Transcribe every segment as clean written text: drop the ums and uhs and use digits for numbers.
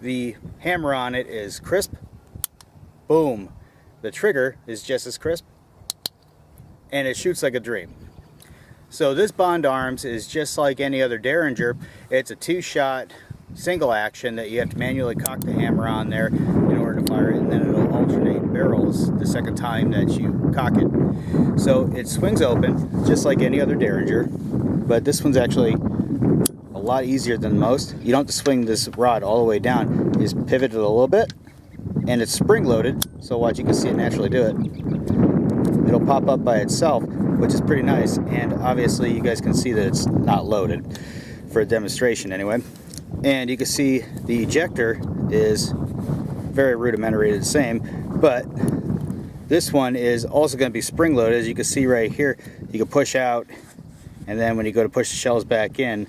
The hammer on it is crisp. Boom. The trigger is just as crisp. And it shoots like a dream. So this Bond Arms is just like any other Derringer. It's a 2-shot single action that you have to manually cock the hammer on there in order to fire it, and then it'll alternate barrels the second time that you cock it. So it swings open just like any other Derringer, but this one's actually a lot easier than most. You don't have to swing this rod all the way down. You just pivot it a little bit, and it's spring loaded, so watch, you can see it naturally do it. It'll pop up by itself, which is pretty nice, and obviously you guys can see that it's not loaded for a demonstration anyway. And you can see the ejector is very rudimentary, the same, but this one is also going to be spring loaded. As you can see right here, you can push out, and then when you go to push the shells back in,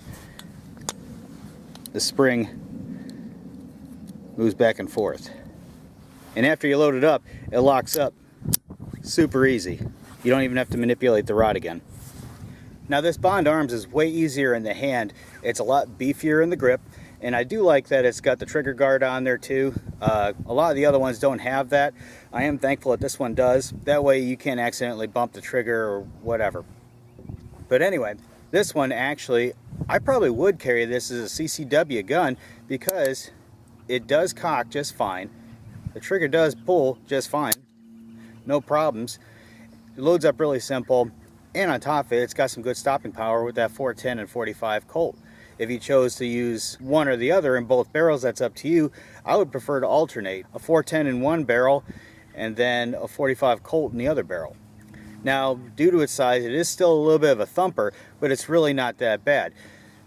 the spring moves back and forth. And after you load it up, it locks up super easy. You don't even have to manipulate the rod again. Now this Bond Arms is way easier in the hand. It's a lot beefier in the grip, and I do like that it's got the trigger guard on there too. A lot of the other ones don't have that. I am thankful that this one does. That way you can't accidentally bump the trigger or whatever. But anyway, this one actually, I probably would carry this as a CCW gun because it does cock just fine. The trigger does pull just fine. No problems. It loads up really simple, and on top of it, it's got some good stopping power with that 410 and 45 Colt. If you chose to use one or the other in both barrels, that's up to you. I would prefer to alternate a 410 in one barrel and then a 45 Colt in the other barrel. Now, due to its size, it is still a little bit of a thumper, but it's really not that bad.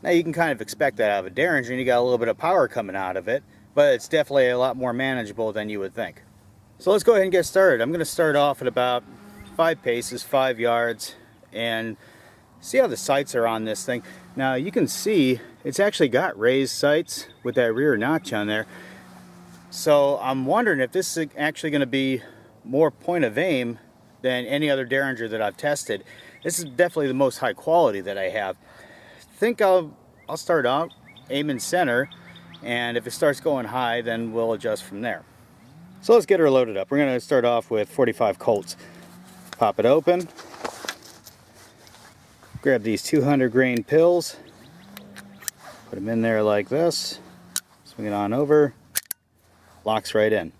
Now, you can kind of expect that out of a Derringer, and you got a little bit of power coming out of it, but it's definitely a lot more manageable than you would think. So let's go ahead and get started. I'm going to start off at about 5 paces, 5 yards, and see how the sights are on this thing. Now you can see it's actually got raised sights with that rear notch on there. So I'm wondering if this is actually going to be more point of aim than any other Derringer that I've tested. This is definitely the most high quality that I have. I think I'll start out aiming center, and if it starts going high, then we'll adjust from there. So let's get her loaded up. We're going to start off with 45 Colts. Pop it open. Grab these 200 grain pills. Put them in there like this. Swing it on over. Locks right in.